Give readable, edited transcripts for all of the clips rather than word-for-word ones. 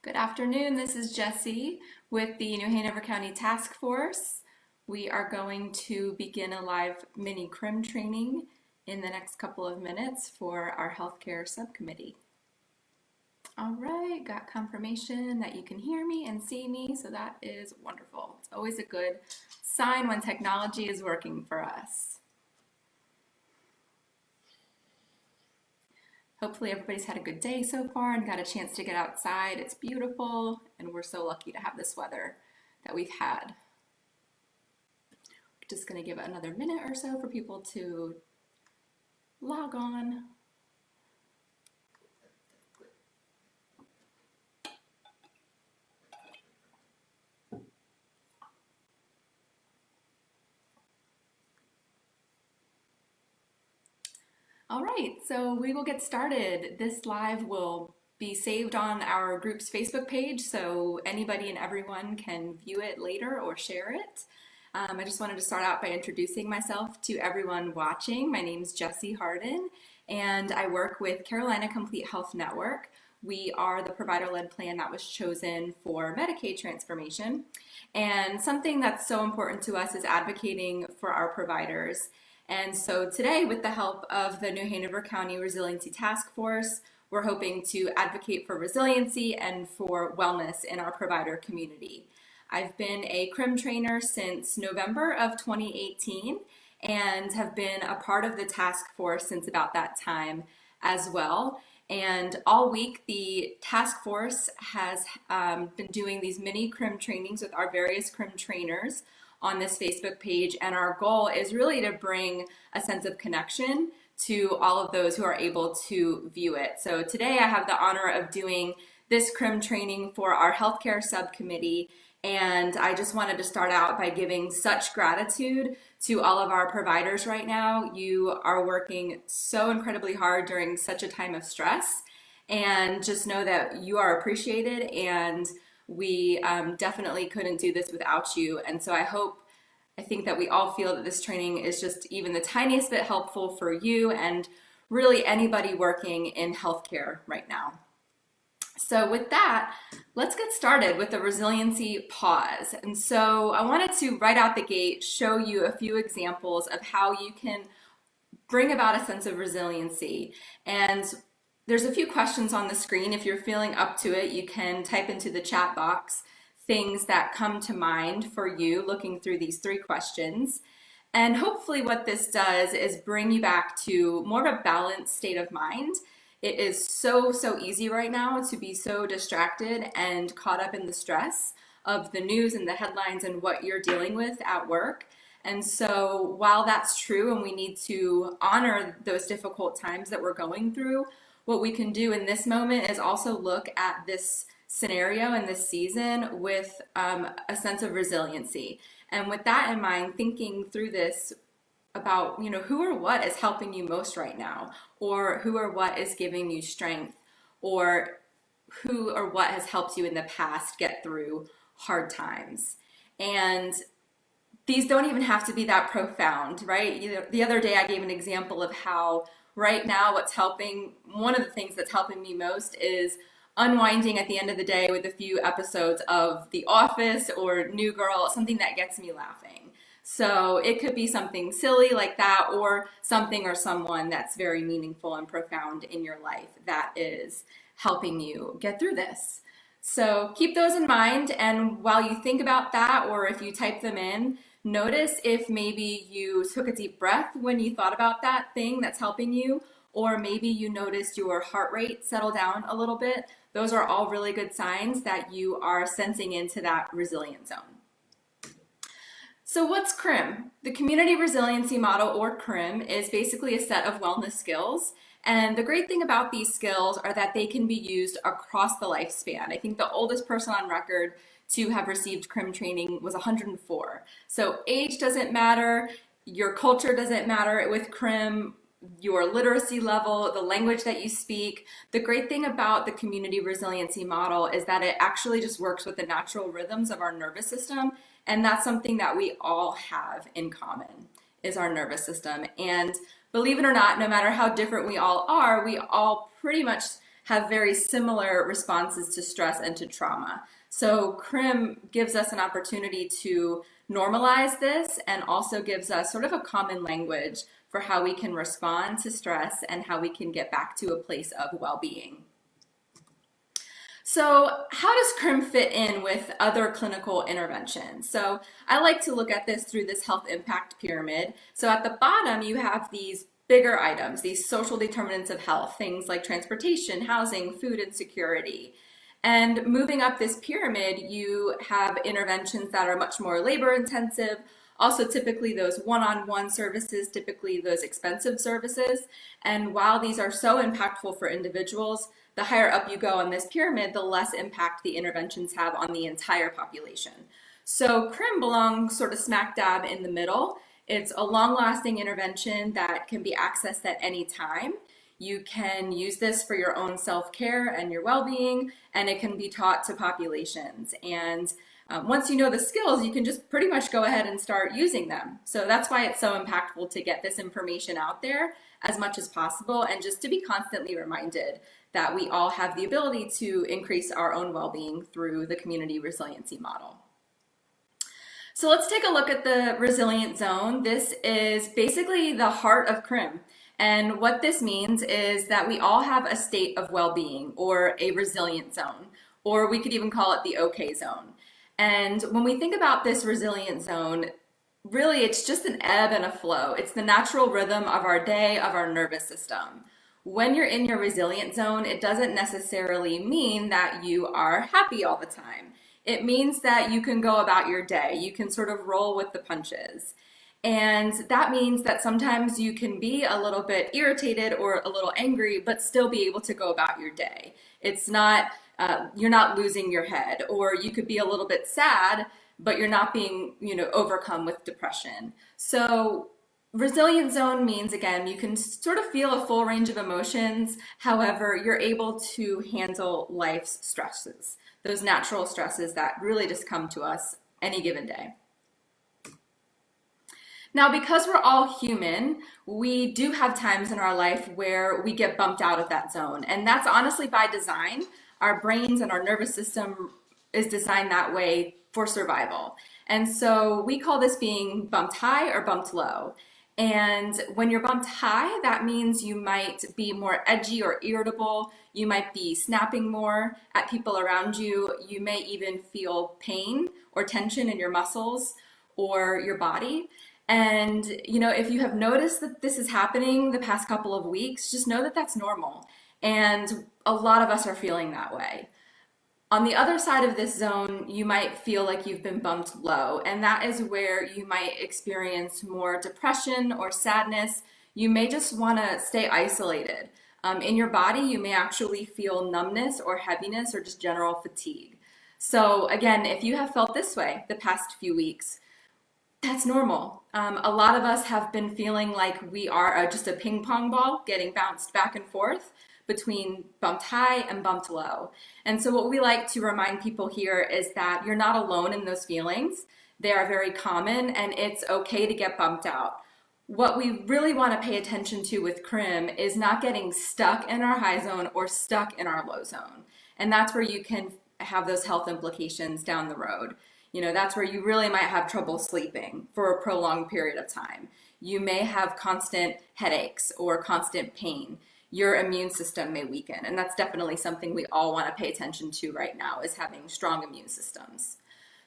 Good afternoon, this is Jessie with the New Hanover County Task Force. We are going to begin a live mini CRM training in the next couple of minutes for our healthcare subcommittee. All right, got confirmation that you can hear me and see me, so that is wonderful. It's always a good sign when technology is working for us. Hopefully everybody's had a good day so far and got a chance to get outside. It's beautiful and we're so lucky to have this weather that we've had. We're just going to give it another minute or so for people to log on. All right, so we will get started. This live will be saved on our group's Facebook page, so anybody and everyone can view it later or share it. I just wanted to start out by introducing myself to everyone watching. My name is Jessie Hardin, and I work with Carolina Complete Health Network. We are the provider-led plan that was chosen for Medicaid transformation. And something that's so important to us is advocating for our providers. And so today, with the help of the New Hanover County Resiliency Task Force, we're hoping to advocate for resiliency and for wellness in our provider community. I've been a CRM trainer since November of 2018 and have been a part of the task force since about that time as well. And all week, the task force has been doing these mini CRM trainings with our various CRM trainers on this Facebook page, and our goal is really to bring a sense of connection to all of those who are able to view it. So today I have the honor of doing this CRM training for our healthcare subcommittee, and I just wanted to start out by giving such gratitude to all of our providers right now. You are working so incredibly hard during such a time of stress, and just know that you are appreciated, and we definitely couldn't do this without you. And so I think that we all feel that this training is just even the tiniest bit helpful for you and really anybody working in healthcare right now. So with that, let's get started with the resiliency pause. And so I wanted to right out the gate show you a few examples of how you can bring about a sense of resiliency. And there's a few questions on the screen. If you're feeling up to it, you can type into the chat box things that come to mind for you looking through these 3 questions. And hopefully what this does is bring you back to more of a balanced state of mind. It is so easy right now to be so distracted and caught up in the stress of the news and the headlines and what you're dealing with at work. And so while that's true and we need to honor those difficult times that we're going through, what we can do in this moment is also look at this scenario and this season with a sense of resiliency. And with that in mind, thinking through this about, who or what is helping you most right now, or who or what is giving you strength, or who or what has helped you in the past get through hard times. And these don't even have to be that profound, right? The other day I gave an example of how right now one of the things that's helping me most is unwinding at the end of the day with a few episodes of The Office or New Girl, something that gets me laughing. So it could be something silly like that, or something or someone that's very meaningful and profound in your life that is helping you get through this. So keep those in mind, and while you think about that, or if you type them in, notice if maybe you took a deep breath when you thought about that thing that's helping you, or maybe you noticed your heart rate settle down a little bit. Those are all really good signs that you are sensing into that resilient zone. So what's CRM? The Community Resiliency Model, or CRM, is basically a set of wellness skills. And the great thing about these skills are that they can be used across the lifespan. I think the oldest person on record to have received CRM training was 104. So age doesn't matter, your culture doesn't matter with CRM, your literacy level, the language that you speak. The great thing about the community resiliency model is that it actually just works with the natural rhythms of our nervous system. And that's something that we all have in common, is our nervous system. And believe it or not, no matter how different we all are, we all pretty much have very similar responses to stress and to trauma. So CRM gives us an opportunity to normalize this and also gives us sort of a common language for how we can respond to stress and how we can get back to a place of well-being. So how does CRM fit in with other clinical interventions? So I like to look at this through this health impact pyramid. So at the bottom, you have these bigger items, these social determinants of health, things like transportation, housing, food, and security. And moving up this pyramid, you have interventions that are much more labor intensive, also typically those one-on-one services, typically those expensive services. And while these are so impactful for individuals, the higher up you go on this pyramid, the less impact the interventions have on the entire population. So CRM belongs sort of smack dab in the middle. It's a long-lasting intervention that can be accessed at any time. You can use this for your own self-care and your well-being, and it can be taught to populations. And once you know the skills, you can just pretty much go ahead and start using them. So that's why it's so impactful to get this information out there as much as possible, and just to be constantly reminded that we all have the ability to increase our own well-being through the community resiliency model. So let's take a look at the resilient zone. This is basically the heart of CRM. And what this means is that we all have a state of well-being, or a resilient zone, or we could even call it the okay zone. And when we think about this resilient zone, really it's just an ebb and a flow. It's the natural rhythm of our day, of our nervous system. When you're in your resilient zone, it doesn't necessarily mean that you are happy all the time. It means that you can go about your day. You can sort of roll with the punches. And that means that sometimes you can be a little bit irritated or a little angry, but still be able to go about your day. It's not, you're not losing your head, or you could be a little bit sad, but you're not being, overcome with depression. So resilient zone means, again, you can sort of feel a full range of emotions. However, you're able to handle life's stresses, those natural stresses that really just come to us any given day. Now, because we're all human, we do have times in our life where we get bumped out of that zone. And that's honestly by design. Our brains and our nervous system is designed that way for survival. And so we call this being bumped high or bumped low. And when you're bumped high, that means you might be more edgy or irritable. You might be snapping more at people around you. You may even feel pain or tension in your muscles or your body. And, if you have noticed that this is happening the past couple of weeks, just know that that's normal. And a lot of us are feeling that way. On the other side of this zone, you might feel like you've been bumped low, and that is where you might experience more depression or sadness. You may just want to stay isolated. In your body, you may actually feel numbness or heaviness or just general fatigue. So again, if you have felt this way the past few weeks, that's normal. A lot of us have been feeling like we are just a ping pong ball getting bounced back and forth between bumped high and bumped low. And so what we like to remind people here is that you're not alone in those feelings. They are very common, and it's okay to get bumped out. What we really want to pay attention to with CRM is not getting stuck in our high zone or stuck in our low zone. And that's where you can have those health implications down the road. That's where you really might have trouble sleeping for a prolonged period of time. You may have constant headaches or constant pain. Your immune system may weaken, and that's definitely something we all want to pay attention to right now, is having strong immune systems.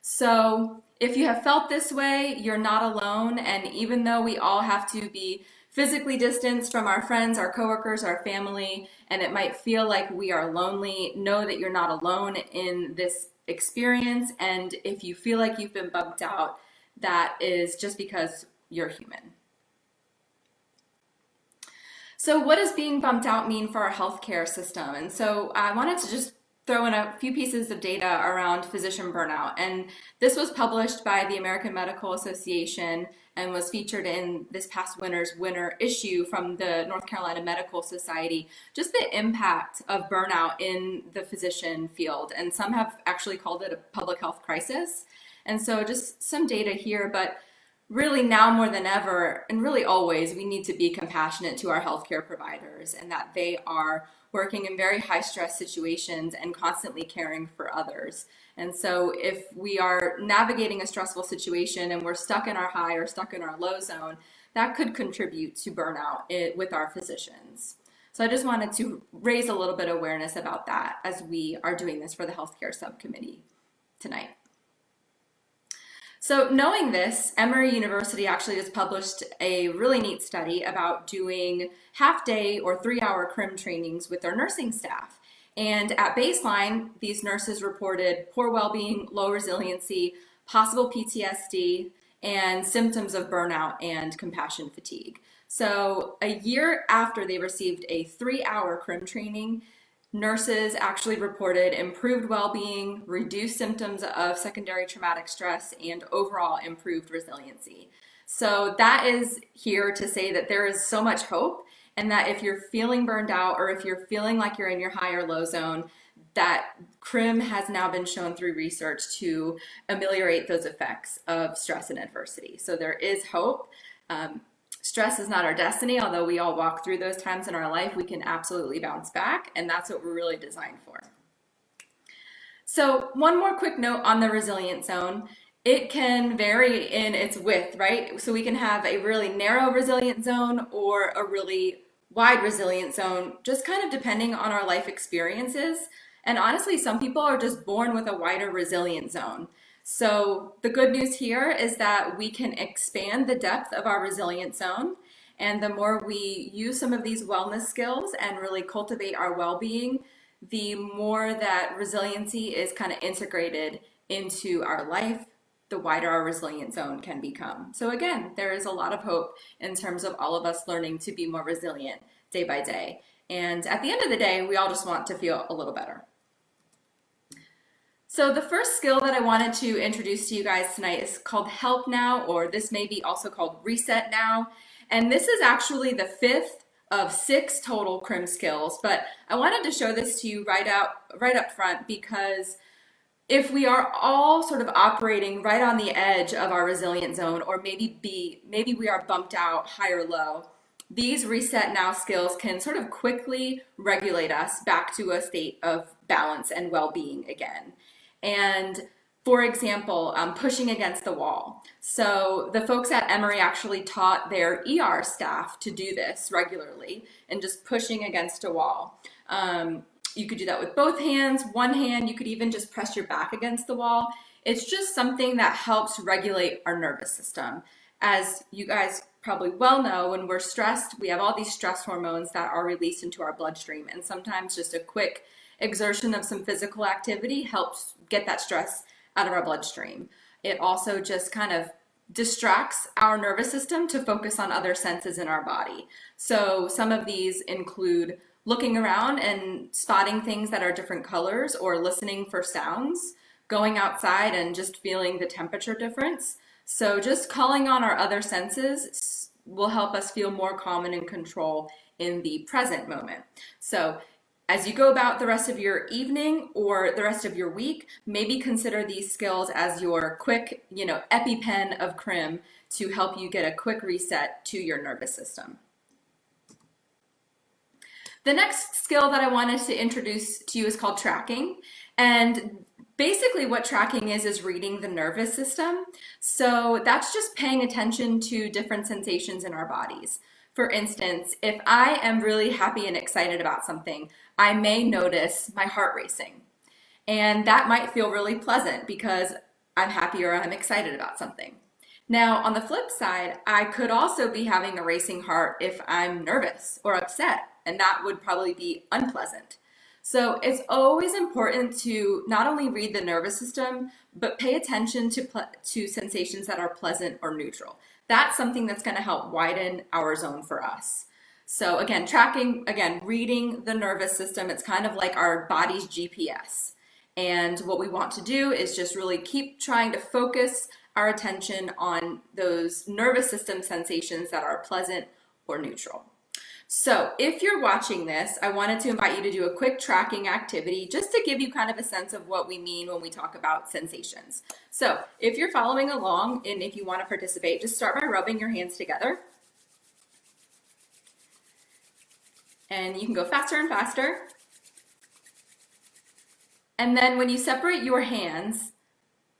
So if you have felt this way, you're not alone, and even though we all have to be physically distanced from our friends, our coworkers, our family, and it might feel like we are lonely, know that you're not alone in this experience. And if you feel like you've been bumped out, that is just because you're human. So what does being bumped out mean for our healthcare system? And so I wanted to just throw in a few pieces of data around physician burnout. And this was published by the American Medical Association and was featured in this past winter issue from the North Carolina Medical Society, just the impact of burnout in the physician field. And some have actually called it a public health crisis. And so just some data here, but really now more than ever, and really always, we need to be compassionate to our healthcare providers and that they are working in very high stress situations and constantly caring for others. And so if we are navigating a stressful situation and we're stuck in our high or stuck in our low zone, that could contribute to burnout with our physicians. So I just wanted to raise a little bit of awareness about that as we are doing this for the healthcare subcommittee tonight. So knowing this, Emory University actually just published a really neat study about doing half-day or 3-hour CRM trainings with their nursing staff. And at baseline, these nurses reported poor well-being, low resiliency, possible PTSD, and symptoms of burnout and compassion fatigue. So a year after they received a 3-hour CRM training, nurses actually reported improved well-being, reduced symptoms of secondary traumatic stress, and overall improved resiliency. So that is here to say that there is so much hope, and that if you're feeling burned out or if you're feeling like you're in your high or low zone, that CRM has now been shown through research to ameliorate those effects of stress and adversity. So there is hope. Stress is not our destiny, although we all walk through those times in our life, we can absolutely bounce back, and that's what we're really designed for. So one more quick note on the resilient zone. It can vary in its width, right? So we can have a really narrow resilient zone or a really wide resilient zone, just kind of depending on our life experiences. And honestly, some people are just born with a wider resilient zone. So the good news here is that we can expand the depth of our resilient zone. And the more we use some of these wellness skills and really cultivate our well-being, the more that resiliency is kind of integrated into our life, the wider our resilient zone can become. So again, there is a lot of hope in terms of all of us learning to be more resilient day by day. And at the end of the day, we all just want to feel a little better. So the first skill that I wanted to introduce to you guys tonight is called Help Now, or this may be also called Reset Now. And this is actually the 5th of 6 total CRM skills, but I wanted to show this to you right up front because if we are all sort of operating right on the edge of our resilient zone, or maybe we are bumped out high or low, these Reset Now skills can sort of quickly regulate us back to a state of balance and well-being again. And for example, pushing against the wall. So the folks at Emory actually taught their ER staff to do this regularly and just pushing against a wall. You could do that with both hands, one hand, you could even just press your back against the wall. It's just something that helps regulate our nervous system. As you guys probably well know, when we're stressed, we have all these stress hormones that are released into our bloodstream, and sometimes just a quick exertion of some physical activity helps get that stress out of our bloodstream. It also just kind of distracts our nervous system to focus on other senses in our body. So some of these include looking around and spotting things that are different colors, or listening for sounds, going outside and just feeling the temperature difference. So just calling on our other senses will help us feel more calm and in control in the present moment. So as you go about the rest of your evening or the rest of your week, maybe consider these skills as your quick, EpiPen of CRM to help you get a quick reset to your nervous system. The next skill that I wanted to introduce to you is called tracking. And basically what tracking is reading the nervous system. So that's just paying attention to different sensations in our bodies. For instance, if I am really happy and excited about something, I may notice my heart racing. And that might feel really pleasant because I'm happy or I'm excited about something. Now, on the flip side, I could also be having a racing heart if I'm nervous or upset, and that would probably be unpleasant. So it's always important to not only read the nervous system, but pay attention to sensations that are pleasant or neutral. That's something that's going to help widen our zone for us. So again, tracking, reading the nervous system, it's kind of like our body's GPS. And what we want to do is just really keep trying to focus our attention on those nervous system sensations that are pleasant or neutral. So if you're watching this, I wanted to invite you to do a quick tracking activity just to give you kind of a sense of what we mean when we talk about sensations. So if you're following along and if you want to participate, just start by rubbing your hands together. And you can go faster and faster. And then when you separate your hands,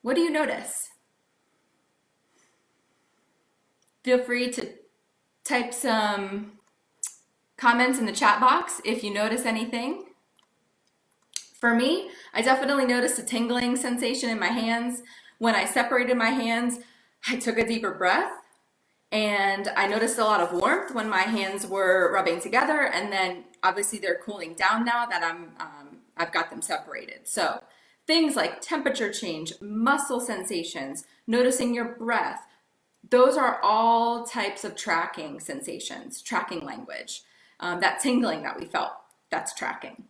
what do you notice? Feel free to type some comments in the chat box if you notice anything. For me, I definitely noticed a tingling sensation in my hands. When I separated my hands, I took a deeper breath and I noticed a lot of warmth when my hands were rubbing together, and then obviously they're cooling down now that I've got them separated. So things like temperature change, muscle sensations, noticing your breath, those are all types of tracking sensations, tracking language. That tingling that we felt, that's tracking.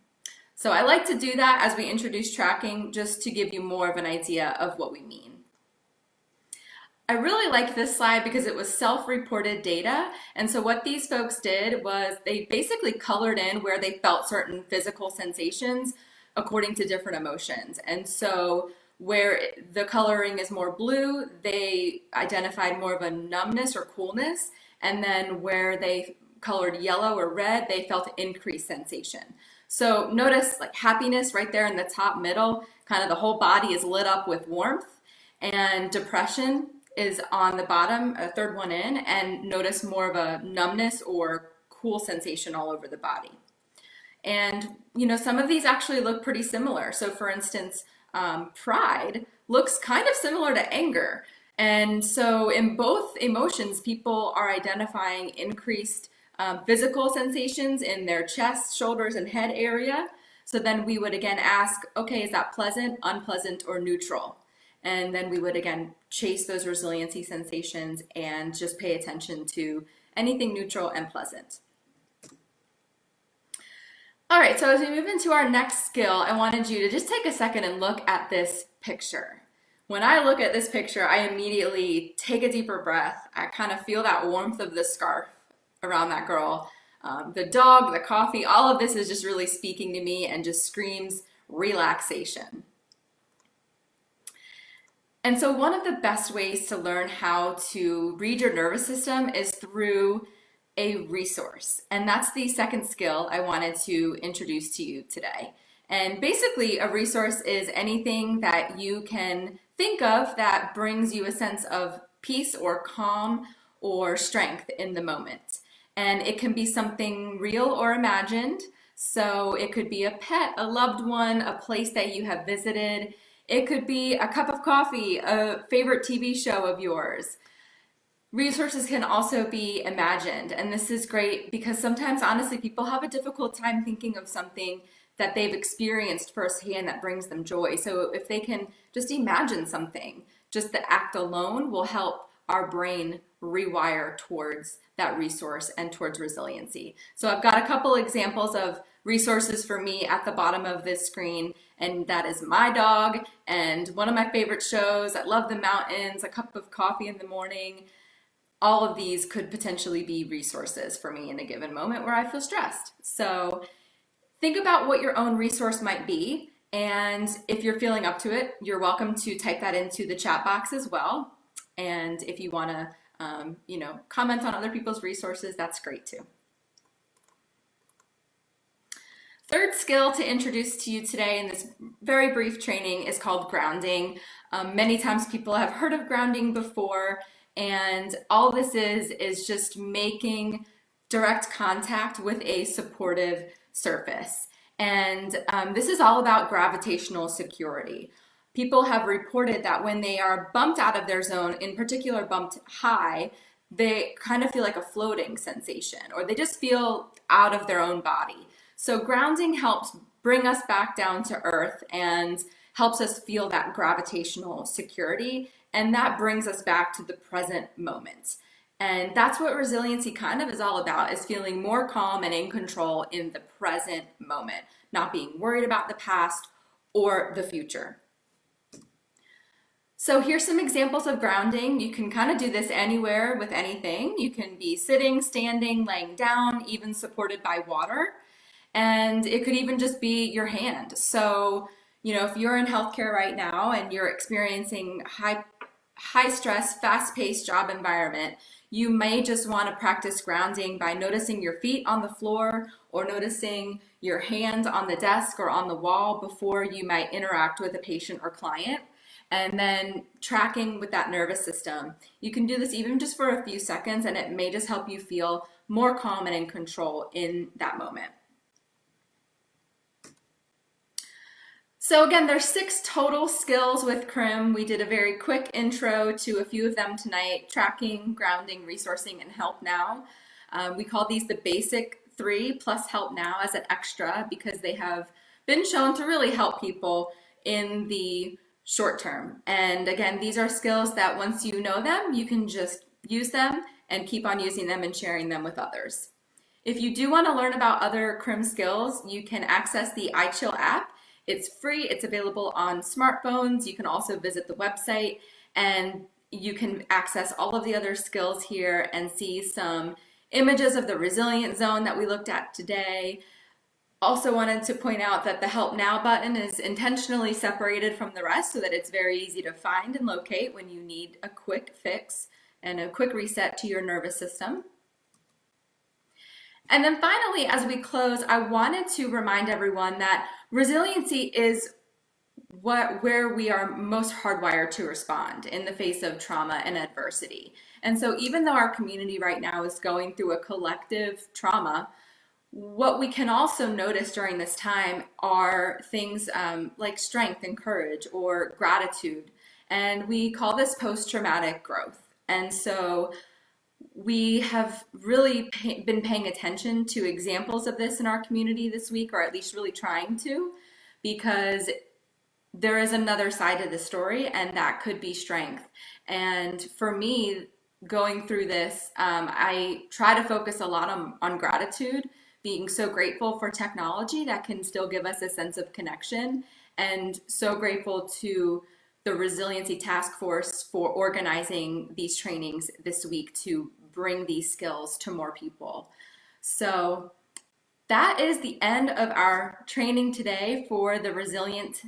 So I like to do that as we introduce tracking, just to give you more of an idea of what we mean. I really like this slide because it was self-reported data. And so what these folks did was they basically colored in where they felt certain physical sensations according to different emotions. And so where the coloring is more blue, they identified more of a numbness or coolness. And then where they colored yellow or red, they felt increased sensation. So notice like happiness right there in the top middle, kind of the whole body is lit up with warmth, and depression is on the bottom, a third one in, and notice more of a numbness or cool sensation all over the body. And you know, some of these actually look pretty similar. So for instance, pride looks kind of similar to anger. And so in both emotions, people are identifying increased physical sensations in their chest, shoulders, and head area. So then we would again ask, okay, is that pleasant, unpleasant, or neutral? And then we would again chase those resiliency sensations and just pay attention to anything neutral and pleasant. All right, so as we move into our next skill, I wanted you to just take a second and look at this picture. When I look at this picture, I immediately take a deeper breath. I kind of feel that warmth of the scarf around that girl. The dog, the coffee, all of this is just really speaking to me and just screams relaxation. And so one of the best ways to learn how to read your nervous system is through a resource. And that's the second skill I wanted to introduce to you today. And basically a resource is anything that you can think of that brings you a sense of peace or calm or strength in the moment. And it can be something real or imagined. So it could be a pet, a loved one, a place that you have visited. It could be a cup of coffee, a favorite TV show of yours. Resources can also be imagined, and this is great because sometimes, honestly, people have a difficult time thinking of something that they've experienced firsthand that brings them joy. So if they can just imagine something, just the act alone will help our brain rewire towards that resource and towards resiliency. So I've got a couple examples of resources for me at the bottom of this screen, and that is my dog and one of my favorite shows. I love the mountains, a cup of coffee in the morning. All of these could potentially be resources for me in a given moment where I feel stressed. So think about what your own resource might be, and if you're feeling up to it, you're welcome to type that into the chat box as well. And if you want to comment on other people's resources, that's great too. Third skill to introduce to you today in this very brief training is called grounding. Many times people have heard of grounding before, and all this is just making direct contact with a supportive surface. And this is all about gravitational security. People have reported that when they are bumped out of their zone, in particular bumped high, they kind of feel like a floating sensation, or they just feel out of their own body. So grounding helps bring us back down to earth and helps us feel that gravitational security, and that brings us back to the present moment. And that's what resiliency kind of is all about, is feeling more calm and in control in the present moment, not being worried about the past or the future. So here's some examples of grounding. You can kind of do this anywhere with anything. You can be sitting, standing, laying down, even supported by water. And it could even just be your hand. So, if you're in healthcare right now and you're experiencing high stress, fast paced job environment, you may just want to practice grounding by noticing your feet on the floor or noticing your hands on the desk or on the wall before you might interact with a patient or client. And then tracking with that nervous system. You can do this even just for a few seconds, and it may just help you feel more calm and in control in that moment. So again, there's 6 total skills with CRM. We did a very quick intro to a few of them tonight: tracking, grounding, resourcing, and help now. We call these the basic 3 plus help now as an extra because they have been shown to really help people in the short term. And again, these are skills that once you know them, you can just use them and keep on using them and sharing them with others. If you do want to learn about other CRM skills, you can access the iChill app. It's free, it's available on smartphones. You can also visit the website and you can access all of the other skills here and see some images of the resilient zone that we looked at today. Also wanted to point out that the Help Now button is intentionally separated from the rest so that it's very easy to find and locate when you need a quick fix and a quick reset to your nervous system. And then finally, as we close, I wanted to remind everyone that resiliency is where we are most hardwired to respond in the face of trauma and adversity. And so even though our community right now is going through a collective trauma, what we can also notice during this time are things like strength and courage or gratitude. And we call this post-traumatic growth. And so we have really been paying attention to examples of this in our community this week, or at least really trying to, because there is another side to the story, and that could be strength. And for me, going through this, I try to focus a lot on gratitude, being so grateful for technology that can still give us a sense of connection, and so grateful to the Resiliency Task Force for organizing these trainings this week to bring these skills to more people. So that is the end of our training today for the Resilient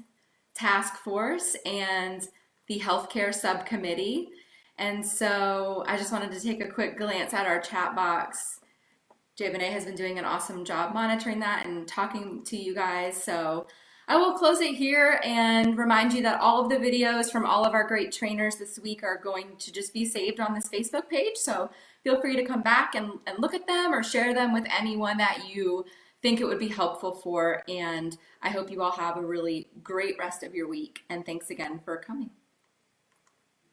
Task Force and the Healthcare Subcommittee. And so I just wanted to take a quick glance at our chat box. Jay has been doing an awesome job monitoring that and talking to you guys. So I will close it here and remind you that all of the videos from all of our great trainers this week are going to just be saved on this Facebook page. So feel free to come back and look at them or share them with anyone that you think it would be helpful for. And I hope you all have a really great rest of your week. And thanks again for coming.